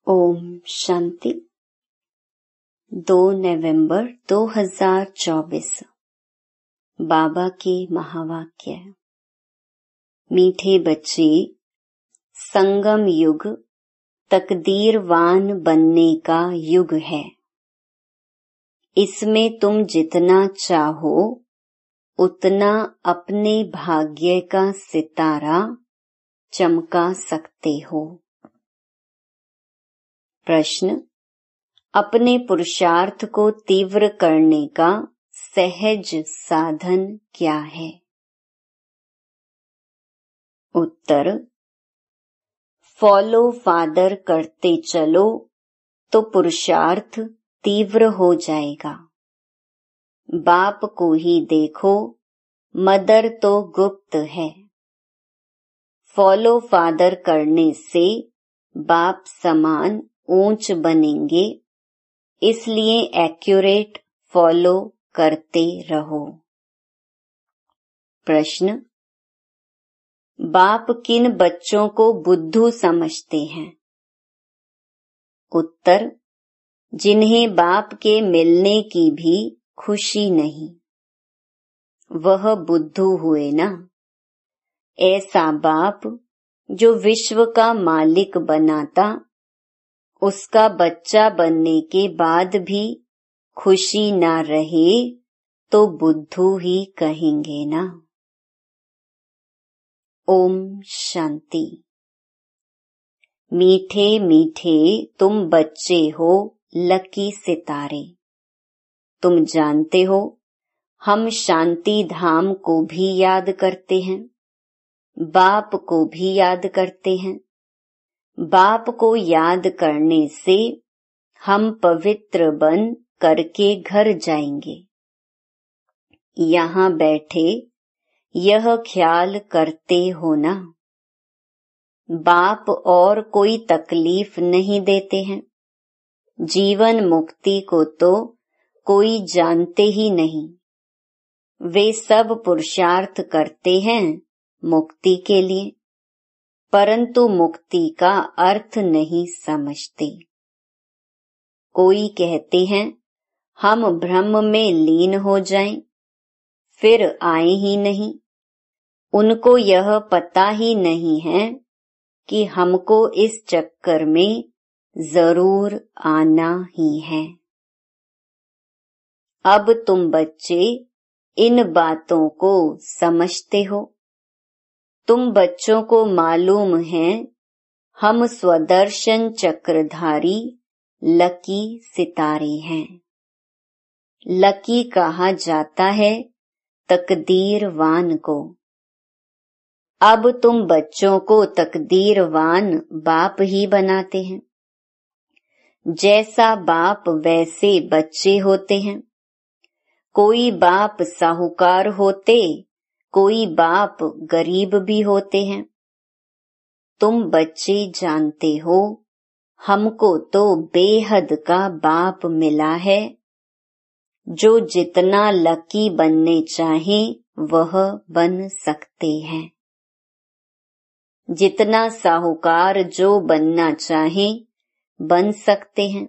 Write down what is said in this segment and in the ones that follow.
ओम शांति। 2 नवंबर 2024 बाबा के महावाक्य। मीठे बच्चे, संगम युग तकदीरवान बनने का युग है। इसमें तुम जितना चाहो उतना अपने भाग्य का सितारा चमका सकते हो। प्रश्न: अपने पुरुषार्थ को तीव्र करने का सहज साधन क्या है? उत्तर: फॉलो फादर करते चलो तो पुरुषार्थ तीव्र हो जाएगा। बाप को ही देखो, मदर तो गुप्त है। फॉलो फादर करने से बाप समान ऊंच बनेंगे, इसलिए एक्यूरेट फॉलो करते रहो। प्रश्न: बाप किन बच्चों को बुद्धू समझते हैं? उत्तर: जिन्हें बाप के मिलने की भी खुशी नहीं, वह बुद्धू हुए ना। ऐसा बाप जो विश्व का मालिक बनाता, उसका बच्चा बनने के बाद भी खुशी ना रहे तो बुद्धू ही कहेंगे ना। ओम शांति। मीठे मीठे तुम बच्चे हो लकी सितारे। तुम जानते हो हम शांति धाम को भी याद करते हैं, बाप को भी याद करते हैं। बाप को याद करने से हम पवित्र बन करके घर जाएंगे। यहाँ बैठे यह ख्याल करते हो ना, बाप और कोई तकलीफ नहीं देते हैं। जीवन मुक्ति को तो कोई जानते ही नहीं। वे सब पुरुषार्थ करते हैं मुक्ति के लिए, परंतु मुक्ति का अर्थ नहीं समझते। कोई कहते हैं हम ब्रह्म में लीन हो जाएं, फिर आए ही नहीं। उनको यह पता ही नहीं है कि हमको इस चक्कर में जरूर आना ही है। अब तुम बच्चे इन बातों को समझते हो। तुम बच्चों को मालूम है हम स्वदर्शन चक्रधारी लकी सितारे हैं। लकी कहा जाता है तकदीरवान को। अब तुम बच्चों को तकदीरवान बाप ही बनाते हैं। जैसा बाप वैसे बच्चे होते हैं। कोई बाप साहूकार होते, कोई बाप गरीब भी होते हैं। तुम बच्चे जानते हो हमको तो बेहद का बाप मिला है। जो जितना लकी बनने चाहे वह बन सकते हैं। जितना साहूकार जो बनना चाहे बन सकते हैं।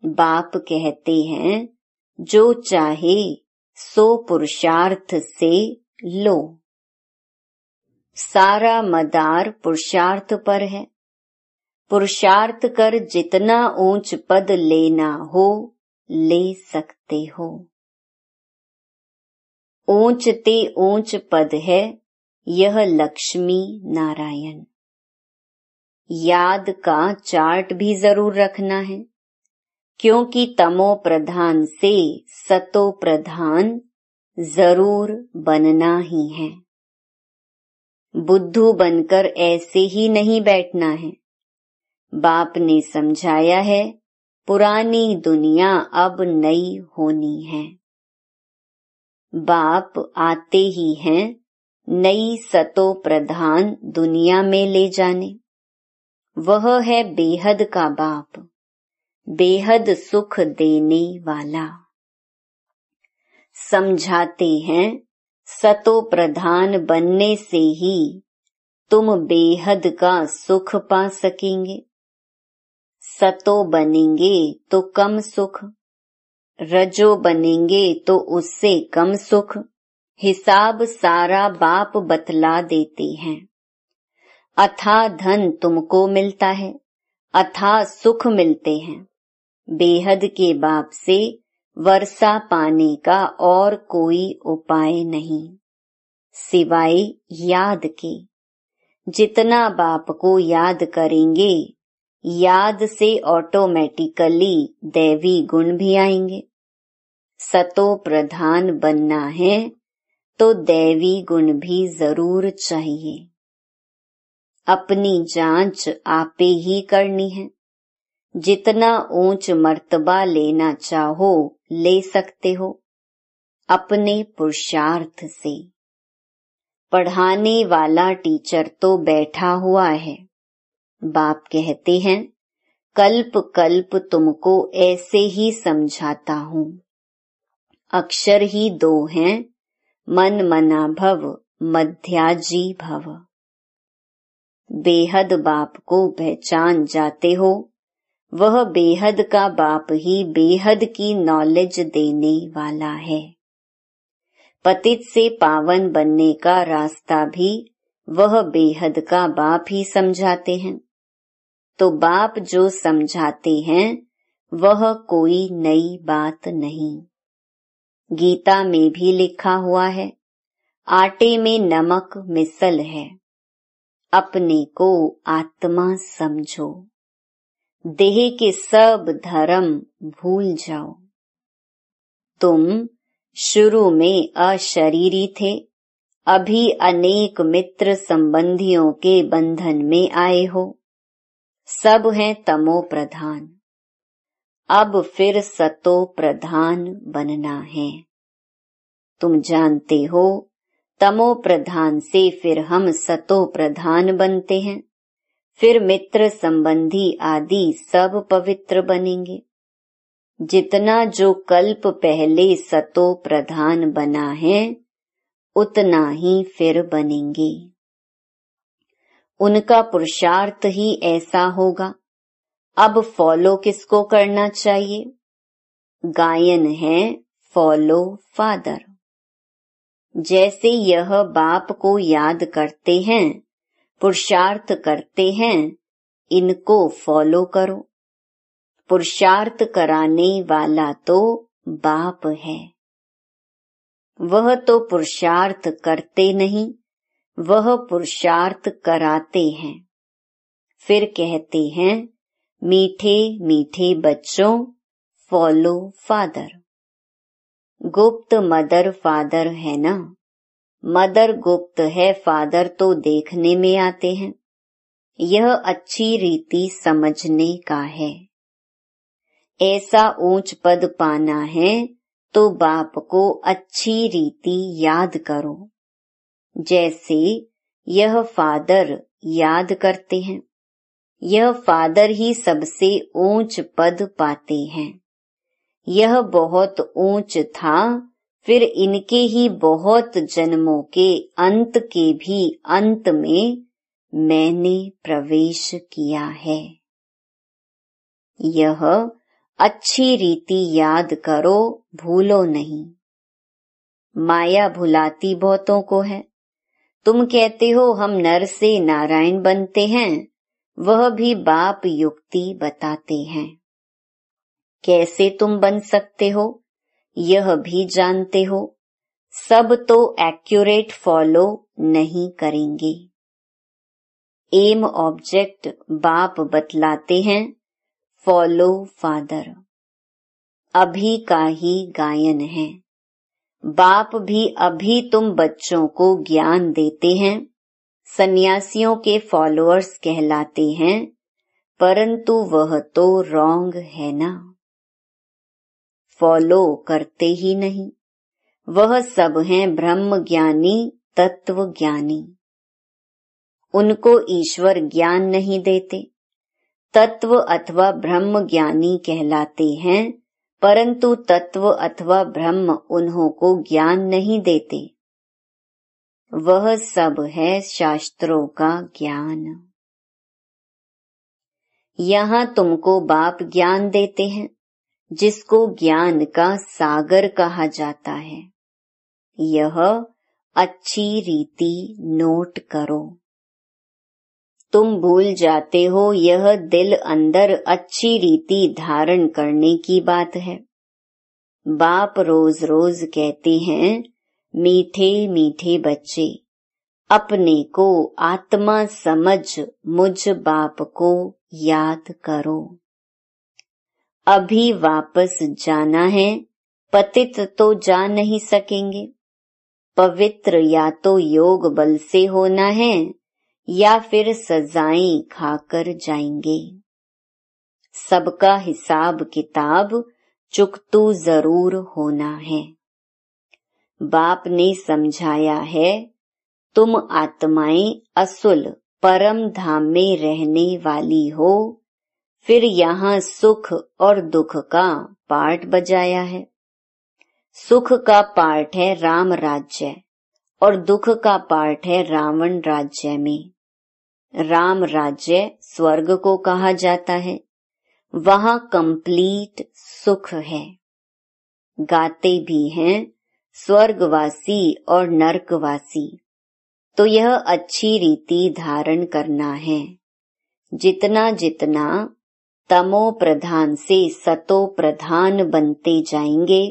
बाप कहते हैं जो चाहे सो पुरुषार्थ से लो। सारा मदार पुरुषार्थ पर है। पुरुषार्थ कर जितना ऊंच पद लेना हो ले सकते हो। ऊंच ते ऊंच पद है यह लक्ष्मी नारायण। याद का चार्ट भी जरूर रखना है, क्योंकि तमो प्रधान से सतो प्रधान जरूर बनना ही है। बुद्धू बनकर ऐसे ही नहीं बैठना है। बाप ने समझाया है पुरानी दुनिया अब नई होनी है। बाप आते ही हैं नई सतो प्रधान दुनिया में ले जाने। वह है बेहद का बाप, बेहद सुख देने वाला। समझाते हैं सतो प्रधान बनने से ही तुम बेहद का सुख पा सकेंगे। सतो बनेंगे तो कम सुख, रजो बनेंगे तो उससे कम सुख। हिसाब सारा बाप बतला देते हैं। अथाह धन तुमको मिलता है, अथाह सुख मिलते हैं। बेहद के बाप से वर्षा पाने का और कोई उपाय नहीं सिवाय याद के। जितना बाप को याद करेंगे, याद से ऑटोमेटिकली दैवी गुण भी आएंगे। सतो प्रधान बनना है तो दैवी गुण भी जरूर चाहिए। अपनी जांच आपे ही करनी है। जितना ऊंच मर्तबा लेना चाहो ले सकते हो अपने पुरुषार्थ से। पढ़ाने वाला टीचर तो बैठा हुआ है। बाप कहते हैं कल्प कल्प तुमको ऐसे ही समझाता हूँ। अक्षर ही दो हैं, मन मना भव मध्याजी भव। बेहद बाप को पहचान जाते हो, वह बेहद का बाप ही बेहद की नॉलेज देने वाला है। पतित से पावन बनने का रास्ता भी वह बेहद का बाप ही समझाते हैं। तो बाप जो समझाते हैं वह कोई नई बात नहीं। गीता में भी लिखा हुआ है, आटे में नमक मिसल है। अपने को आत्मा समझो, देह के सब धर्म भूल जाओ। तुम शुरू में अशरीरी थे, अभी अनेक मित्र संबंधियों के बंधन में आए हो। सब हैं तमो प्रधान, अब फिर सतो प्रधान बनना है। तुम जानते हो तमो प्रधान से फिर हम सतो प्रधान बनते हैं, फिर मित्र संबंधी आदि सब पवित्र बनेंगे। जितना जो कल्प पहले सतो प्रधान बना है उतना ही फिर बनेंगे। उनका पुरुषार्थ ही ऐसा होगा। अब फॉलो किसको करना चाहिए? गायन है फॉलो फादर। जैसे यह बाप को याद करते हैं, पुरुषार्थ करते हैं, इनको फॉलो करो। पुरुषार्थ कराने वाला तो बाप है। वह तो पुरुषार्थ करते नहीं, वह पुरुषार्थ कराते हैं। फिर कहते हैं मीठे मीठे बच्चों फॉलो फादर। गुप्त मदर फादर है ना, मदर गुप्त है, फादर तो देखने में आते हैं। यह अच्छी रीति समझने का है। ऐसा ऊंच पद पाना है तो बाप को अच्छी रीति याद करो, जैसे यह फादर याद करते हैं। यह फादर ही सबसे ऊंच पद पाते हैं। यह बहुत ऊंच था, फिर इनके ही बहुत जन्मों के अंत के भी अंत में मैंने प्रवेश किया है। यह अच्छी रीति याद करो, भूलो नहीं। माया भुलाती बहुतों को है। तुम कहते हो हम नर से नारायण बनते हैं, वह भी बाप युक्ति बताते हैं। कैसे तुम बन सकते हो यह भी जानते हो। सब तो एक्यूरेट फॉलो नहीं करेंगे। एम ऑब्जेक्ट बाप बतलाते हैं, फॉलो फादर। अभी का ही गायन है। बाप भी अभी तुम बच्चों को ज्ञान देते हैं। सन्यासियों के फॉलोअर्स कहलाते हैं, परंतु वह तो रॉन्ग है ना। फॉलो करते ही नहीं। वह सब हैं ब्रह्म ज्ञानी, तत्व ज्ञानी। उनको ईश्वर ज्ञान नहीं देते। तत्व अथवा ब्रह्म ज्ञानी कहलाते हैं, परंतु तत्व अथवा ब्रह्म उन्हों को ज्ञान नहीं देते। वह सब है शास्त्रों का ज्ञान। यहाँ तुमको बाप ज्ञान देते हैं, जिसको ज्ञान का सागर कहा जाता है। यह अच्छी रीति नोट करो। तुम भूल जाते हो यह दिल अंदर अच्छी रीति धारण करने की बात है। बाप रोज रोज कहते हैं, मीठे मीठे बच्चे, अपने को आत्मा समझ मुझ बाप को याद करो। अभी वापस जाना है, पतित तो जा नहीं सकेंगे। पवित्र या तो योग बल से होना है या फिर सजाएं खाकर जाएंगे। सबका हिसाब किताब चुकतू जरूर होना है। बाप ने समझाया है, तुम आत्माएं असुल परम धाम में रहने वाली हो। फिर यहाँ सुख और दुख का पाठ बजाया है। सुख का पाठ है राम राज्य और दुख का पाठ है रावण राज्य में। राम राज्य स्वर्ग को कहा जाता है, वहाँ कंप्लीट सुख है। गाते भी हैं स्वर्गवासी और नरकवासी। तो यह अच्छी रीति धारण करना है। जितना जितना तमो प्रधान से सतो प्रधान बनते जाएंगे,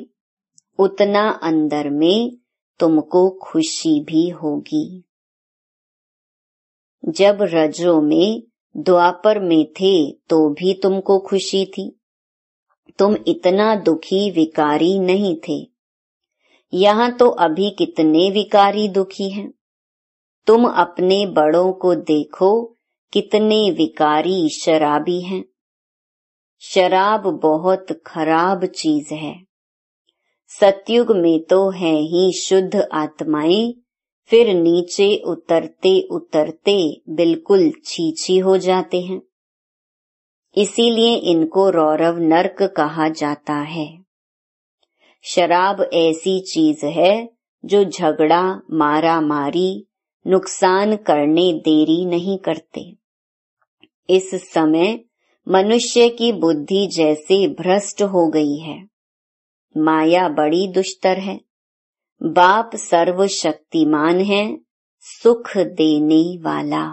उतना अंदर में तुमको खुशी भी होगी। जब रजो में द्वापर में थे तो भी तुमको खुशी थी। तुम इतना दुखी विकारी नहीं थे। यहाँ तो अभी कितने विकारी दुखी हैं। तुम अपने बड़ों को देखो, कितने विकारी शराबी हैं। शराब बहुत खराब चीज है। सतयुग में तो है ही शुद्ध आत्माएं, फिर नीचे उतरते उतरते बिल्कुल छीछी हो जाते हैं। इसीलिए इनको रौरव नरक कहा जाता है। शराब ऐसी चीज है जो झगड़ा, मारा मारी, नुकसान करने देरी नहीं करते। इस समय मनुष्य की बुद्धि जैसे भ्रष्ट हो गई है। माया बड़ी दुष्टर है। बाप सर्वशक्तिमान है, सुख देने वाला।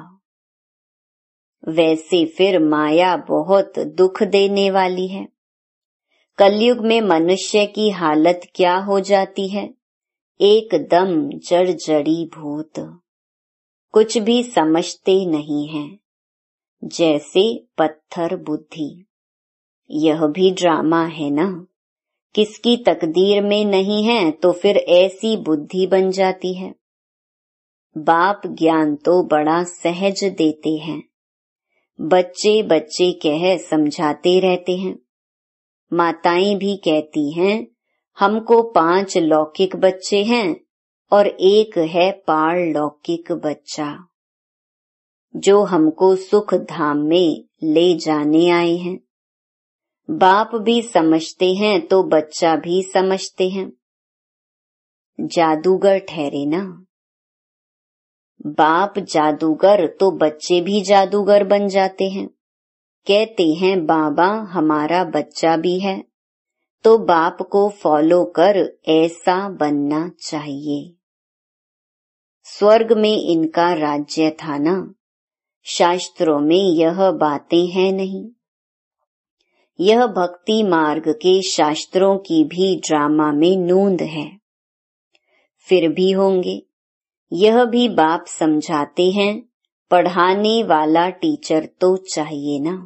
वैसे फिर माया बहुत दुख देने वाली है। कलयुग में मनुष्य की हालत क्या हो जाती है? एकदम जर्जरी भूत। कुछ भी समझते नहीं हैं, जैसे पत्थर बुद्धि। यह भी ड्रामा है ना। किसकी तकदीर में नहीं है तो फिर ऐसी बुद्धि बन जाती है। बाप ज्ञान तो बड़ा सहज देते हैं। बच्चे बच्चे कह समझाते रहते हैं। माताएं भी कहती हैं, हमको 5 लौकिक बच्चे हैं और एक है पारलौकिक बच्चा, जो हमको सुख धाम में ले जाने आए हैं। बाप भी समझते हैं तो बच्चा भी समझते हैं। जादूगर ठहरे ना। बाप जादूगर तो बच्चे भी जादूगर बन जाते हैं। कहते हैं बाबा हमारा बच्चा भी है, तो बाप को फॉलो कर ऐसा बनना चाहिए। स्वर्ग में इनका राज्य था ना। शास्त्रों में यह बातें हैं नहीं। यह भक्ति मार्ग के शास्त्रों की भी ड्रामा में नोंद है। फिर भी होंगे। यह भी बाप समझाते हैं, पढ़ाने वाला टीचर तो चाहिए ना।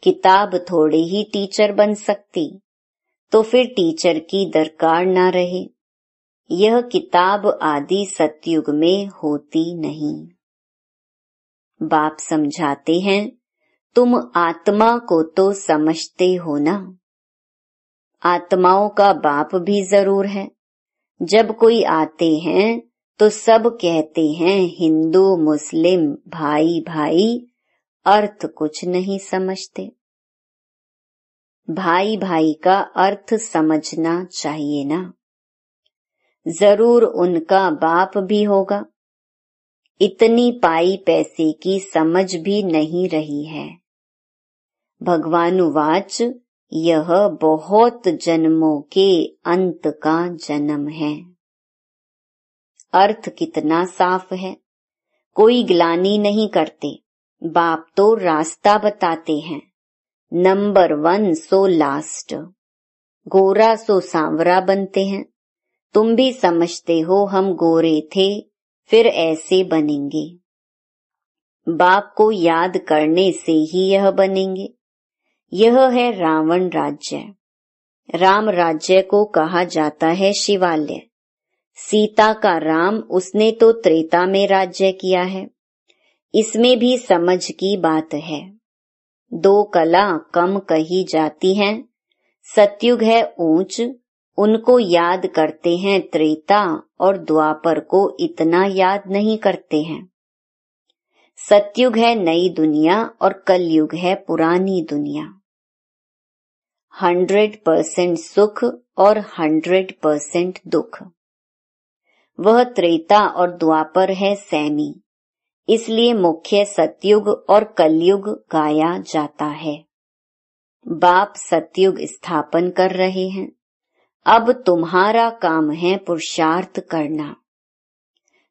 किताब थोड़े ही टीचर बन सकती, तो फिर टीचर की दरकार ना रहे। यह किताब आदि सतयुग में होती नहीं। बाप समझाते हैं, तुम आत्मा को तो समझते हो ना। आत्माओं का बाप भी जरूर है। जब कोई आते हैं तो सब कहते हैं हिंदू मुस्लिम भाई भाई, अर्थ कुछ नहीं समझते। भाई भाई का अर्थ समझना चाहिए ना। जरूर उनका बाप भी होगा। इतनी पाई पैसे की समझ भी नहीं रही है। भगवानुवाच यह बहुत जन्मों के अंत का जन्म है। अर्थ कितना साफ है। कोई ग्लानि नहीं करते, बाप तो रास्ता बताते हैं। नंबर 1 सो लास्ट, गोरा सो सांवरा बनते हैं। तुम भी समझते हो हम गोरे थे, फिर ऐसे बनेंगे। बाप को याद करने से ही यह बनेंगे। यह है रावण राज्य। राम राज्य को कहा जाता है शिवालय। सीता का राम, उसने तो त्रेता में राज्य किया है। इसमें भी समझ की बात है। 2 कला कम कही जाती हैं। सतयुग है ऊंच, उनको याद करते हैं त्रेता, और द्वापर को इतना याद नहीं करते हैं। सतयुग है नई दुनिया और कलयुग है पुरानी दुनिया। 100% सुख और 100% दुख। वह त्रेता और द्वापर है सैमी, इसलिए मुख्य सतयुग और कलयुग गाया जाता है। बाप सतयुग स्थापन कर रहे हैं। अब तुम्हारा काम है पुरुषार्थ करना।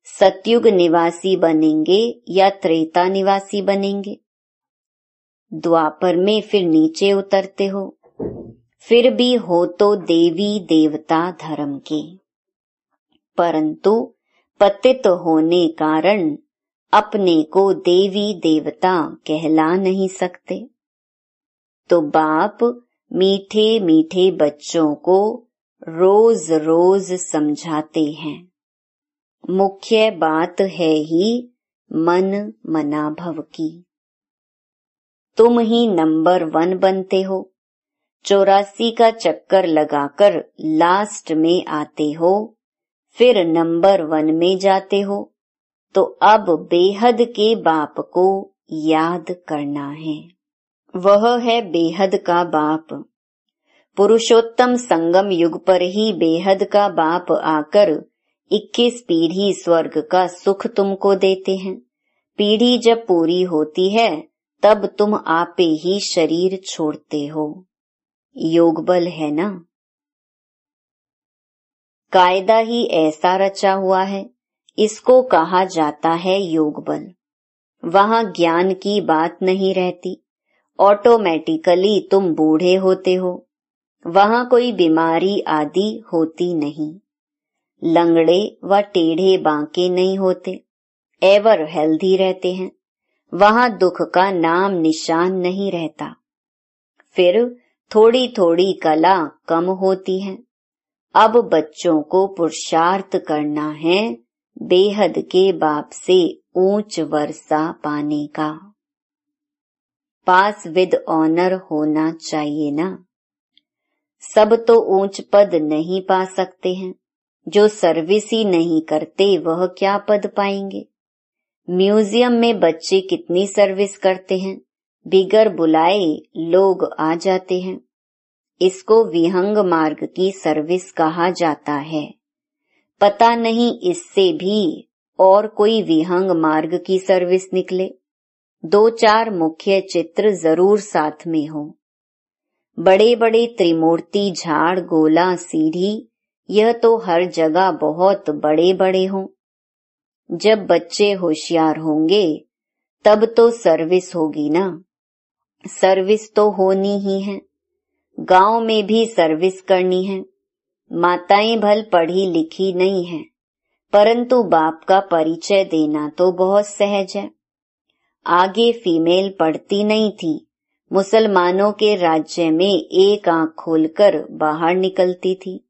सतयुग निवासी बनेंगे या त्रेता निवासी बनेंगे? द्वापर में फिर नीचे उतरते हो, फिर भी हो तो देवी देवता धर्म के, परंतु पतित होने कारण अपने को देवी देवता कहला नहीं सकते। तो बाप मीठे मीठे बच्चों को रोज रोज समझाते हैं। मुख्य बात है ही मन मनाभव की। तुम ही नंबर 1 बनते हो। 84 का चक्कर लगाकर लास्ट में आते हो, फिर नंबर 1 में जाते हो। तो अब बेहद के बाप को याद करना है। वह है बेहद का बाप। पुरुषोत्तम संगम युग पर ही बेहद का बाप आकर 21 पीढ़ी स्वर्ग का सुख तुमको देते हैं। पीढ़ी जब पूरी होती है तब तुम आपे ही शरीर छोड़ते हो। योग बल है ना। कायदा ही ऐसा रचा हुआ है, इसको कहा जाता है योग बल। वहां ज्ञान की बात नहीं रहती, ऑटोमेटिकली तुम बूढ़े होते हो। वहां कोई बीमारी आदि होती नहीं। लंगड़े व टेढ़े बांके नहीं होते, एवर हेल्दी रहते हैं। वहां दुख का नाम निशान नहीं रहता। फिर थोड़ी थोड़ी कला कम होती है। अब बच्चों को पुरुषार्थ करना है बेहद के बाप से ऊंच वर्षा पाने का। पास विद ऑनर होना चाहिए ना। सब तो ऊंच पद नहीं पा सकते हैं। जो सर्विस ही नहीं करते वह क्या पद पाएंगे। म्यूजियम में बच्चे कितनी सर्विस करते हैं, बिगर बुलाए लोग आ जाते हैं। इसको विहंग मार्ग की सर्विस कहा जाता है। पता नहीं इससे भी और कोई विहंग मार्ग की सर्विस निकले। 2-4 मुख्य चित्र जरूर साथ में हो। बड़े बड़े त्रिमूर्ति, झाड़, गोला, सीढ़ी, यह तो हर जगह बहुत बड़े बड़े हों। जब बच्चे होशियार होंगे तब तो सर्विस होगी ना। सर्विस तो होनी ही है। गांव में भी सर्विस करनी है। माताएं भल पढ़ी लिखी नहीं हैं, परंतु बाप का परिचय देना तो बहुत सहज है। आगे फीमेल पढ़ती नहीं थी। मुसलमानों के राज्य में एक आंख खोलकर बाहर निकलती थी।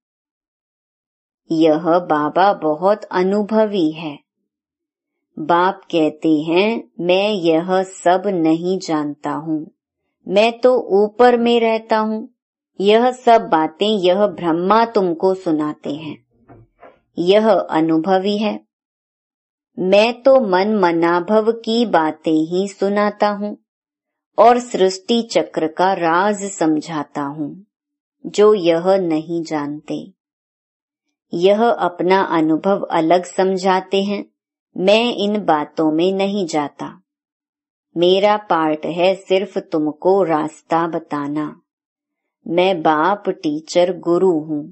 यह बाबा बहुत अनुभवी है। बाप कहते हैं मैं यह सब नहीं जानता हूँ, मैं तो ऊपर में रहता हूँ। यह सब बातें यह ब्रह्मा तुमको सुनाते हैं। यह अनुभवी है। मैं तो मन मनाभव की बातें ही सुनाता हूँ और सृष्टि चक्र का राज समझाता हूँ, जो यह नहीं जानते। यह अपना अनुभव अलग समझाते हैं। मैं इन बातों में नहीं जाता। मेरा पार्ट है सिर्फ तुमको रास्ता बताना। मैं बाप, टीचर, गुरु हूँ।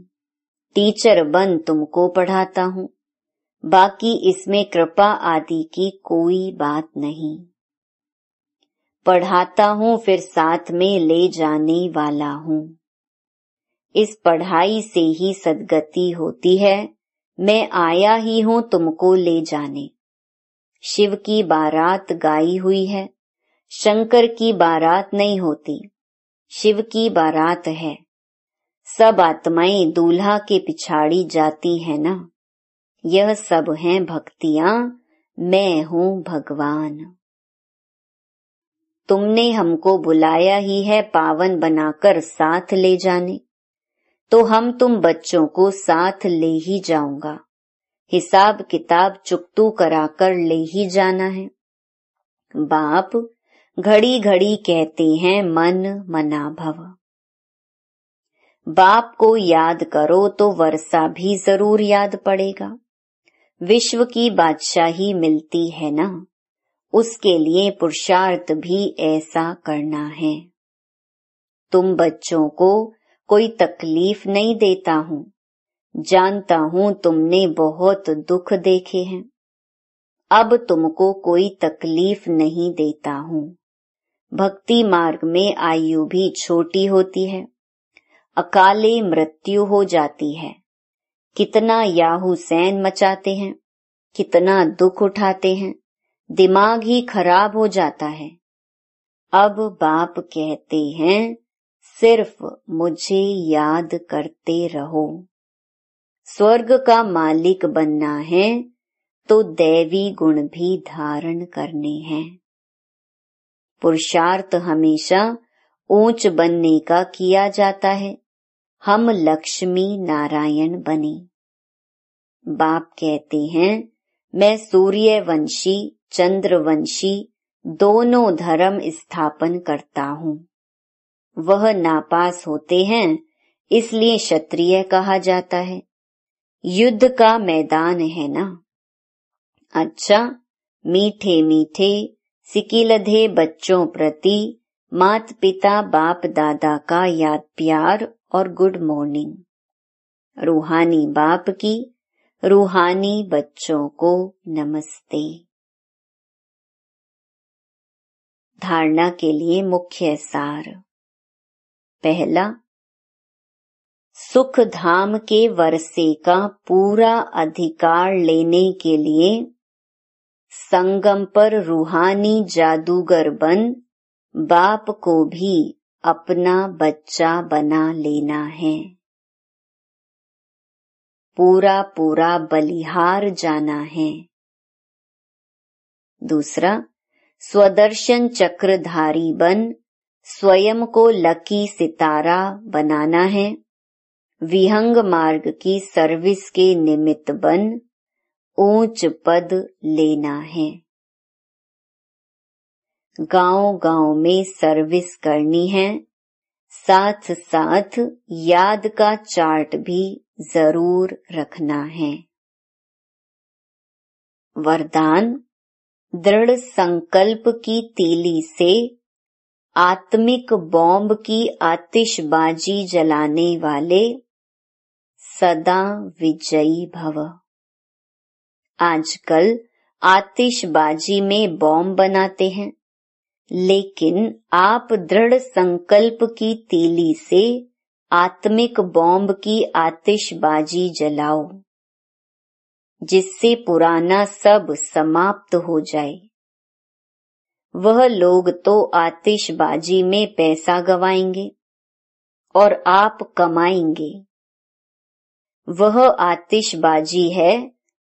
टीचर बन तुमको पढ़ाता हूँ। बाकी इसमें कृपा आदि की कोई बात नहीं। पढ़ाता हूँ फिर साथ में ले जाने वाला हूँ। इस पढ़ाई से ही सद्गति होती है। मैं आया ही हूँ तुमको ले जाने। शिव की बारात गाई हुई है, शंकर की बारात नहीं होती, शिव की बारात है। सब आत्माएं दूल्हा के पिछाड़ी जाती है ना। यह सब हैं भक्तियां, मैं हूँ भगवान। तुमने हमको बुलाया ही है पावन बनाकर साथ ले जाने, तो हम तुम बच्चों को साथ ले ही जाऊंगा। हिसाब किताब चुकतू कराकर ले ही जाना है। बाप घड़ी घड़ी कहते हैं मन मना भव। बाप को याद करो तो वर्षा भी जरूर याद पड़ेगा। विश्व की बादशाही मिलती है ना, उसके लिए पुरुषार्थ भी ऐसा करना है। तुम बच्चों को कोई तकलीफ नहीं देता हूँ। जानता हूँ तुमने बहुत दुख देखे हैं। अब तुमको कोई तकलीफ नहीं देता हूँ। भक्ति मार्ग में आयु भी छोटी होती है, अकाले मृत्यु हो जाती है। कितना याहू सैन मचाते हैं, कितना दुख उठाते हैं, दिमाग ही खराब हो जाता है। अब बाप कहते हैं सिर्फ मुझे याद करते रहो। स्वर्ग का मालिक बनना है तो दैवी गुण भी धारण करने हैं। पुरुषार्थ हमेशा ऊंच बनने का किया जाता है। हम लक्ष्मी नारायण बने। बाप कहते हैं मैं सूर्यवंशी चंद्रवंशी दोनों धर्म स्थापन करता हूँ। वह नापास होते हैं इसलिए क्षत्रिय कहा जाता है। युद्ध का मैदान है ना। अच्छा, मीठे मीठे सिकिलधे बच्चों प्रति मात पिता बाप दादा का याद प्यार और गुड मॉर्निंग। रूहानी बाप की रूहानी बच्चों को नमस्ते। धारणा के लिए मुख्य सार। पहला, सुख धाम के वर्षे का पूरा अधिकार लेने के लिए संगम पर रूहानी जादूगर बन बाप को भी अपना बच्चा बना लेना है। पूरा पूरा बलिहार जाना है। दूसरा, स्वदर्शन चक्रधारी बन स्वयं को लकी सितारा बनाना है। विहंग मार्ग की सर्विस के निमित्त बन ऊंच पद लेना है। गांव गांव में सर्विस करनी है। साथ साथ याद का चार्ट भी जरूर रखना है। वरदान, दृढ़ संकल्प की तीली से आत्मिक बॉम्ब की आतिशबाजी जलाने वाले सदा विजयी भव। आजकल आतिशबाजी में बॉम्ब बनाते हैं, लेकिन आप दृढ़ संकल्प की तीली से आत्मिक बॉम्ब की आतिशबाजी जलाओ, जिससे पुराना सब समाप्त हो जाए। वह लोग तो आतिशबाजी में पैसा गवाएंगे और आप कमाएंगे। वह आतिशबाजी है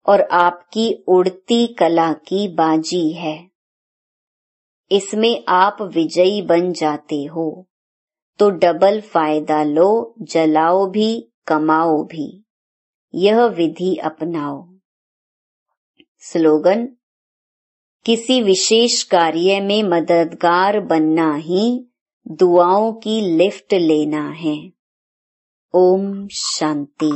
और आपकी उड़ती कला की बाजी है। इसमें आप विजयी बन जाते हो तो डबल फायदा लो, जलाओ भी कमाओ भी। यह विधि अपनाओ। स्लोगन, किसी विशेष कार्य में मददगार बनना ही दुआओं की लिफ्ट लेना है। ओम शांति।